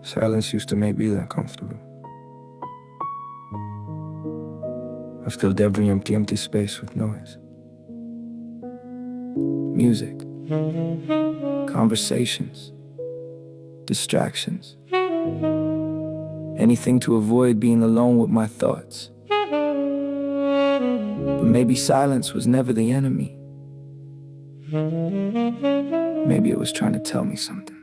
Silence used to make me uncomfortable. I filled every empty space with noise. Music, conversations, distractions. Anything to avoid being alone with my thoughts. But maybe silence was never the enemy. Maybe it was trying to tell me something.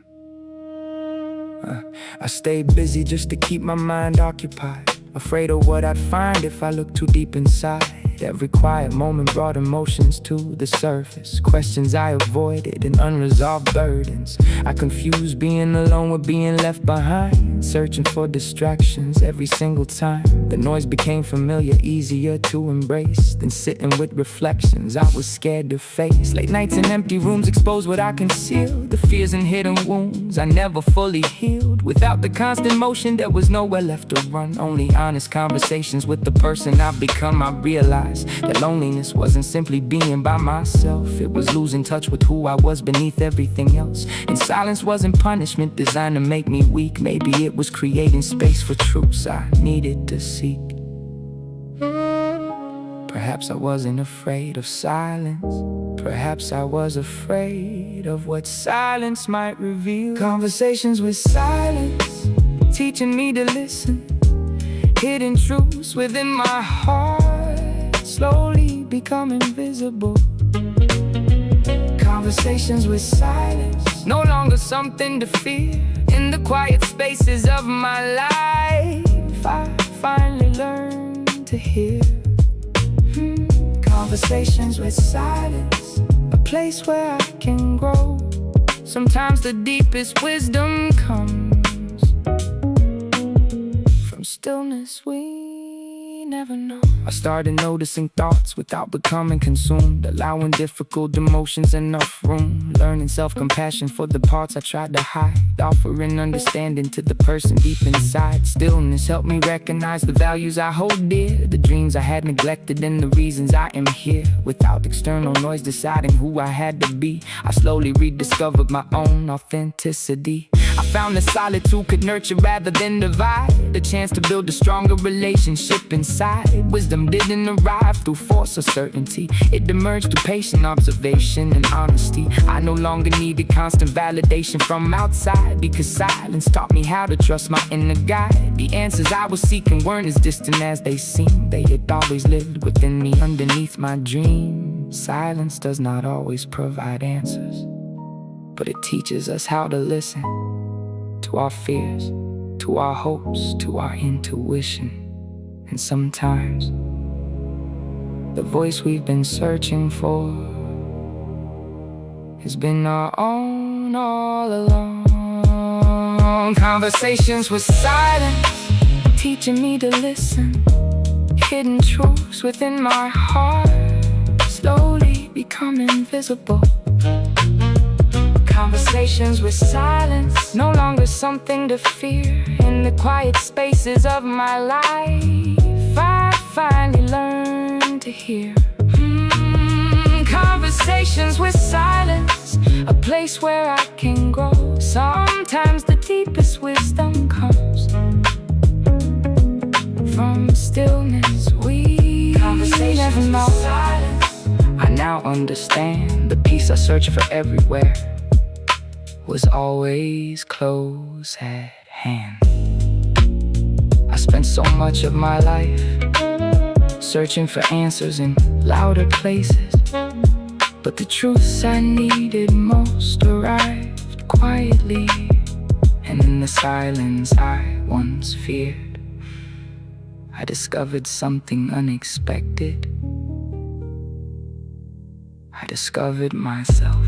I stayed busy just to keep my mind occupied, afraid of what I'd find if I looked too deep inside. Every quiet moment brought emotions to the surface, questions I avoided and unresolved burdens. I confused being alone with being left behind, searching for distractions every single time. The noise became familiar, easier to embrace than sitting with reflections I was scared to face. Late nights in empty rooms expose what I concealed, the fears and hidden wounds I never fully healed. Without the constant motion, there was nowhere left to run. Only honest conversations with the person I've become. I realized that loneliness wasn't simply being by myself. It was losing touch with who I was beneath everything else. And silence wasn't punishment designed to make me weak. Maybe it was creating space for truths I needed to seek. Perhaps I wasn't afraid of silence. Perhaps I was afraid of what silence might reveal. Conversations with silence, teaching me to listen. Hidden truths within my heart, slowly becoming visible. Conversations with silence, no longer something to fear. In the quiet spaces of my life, I finally learned to hear. Conversations with silence, a place where I can grow. Sometimes the deepest wisdom comes from stillness we never know. I started noticing thoughts without becoming consumed, allowing difficult emotions enough room, learning self-compassion for the parts I tried to hide, offering understanding to the person deep inside. Stillness helped me recognize the values I hold dear, the dreams I had neglected and the reasons I am here. Without external noise deciding who I had to be, I slowly rediscovered my own authenticity. I found that solitude could nurture rather than divide, the chance to build a stronger relationship inside. Wisdom didn't arrive through force or certainty, it emerged through patient observation and honesty. I no longer needed constant validation from outside, because silence taught me how to trust my inner guide. The answers I was seeking weren't as distant as they seemed, they had always lived within me underneath my dream. Silence does not always provide answers, but it teaches us how to listen to our fears, to our hopes, to our intuition. And sometimes the voice we've been searching for has been our own all along. Conversations with silence, teaching me to listen. Hidden truths within my heart, slowly becoming visible. Conversations with silence, no longer something to fear. In the quiet spaces of my life, I finally learned to hear. Conversations with silence, a place where I can grow. Sometimes the deepest wisdom comes from stillness we never know. I now understand the peace I search for everywhere was always close at hand. I spent so much of my life searching for answers in louder places, but the truths I needed most arrived quietly. And in the silence I once feared, I discovered something unexpected. I discovered myself.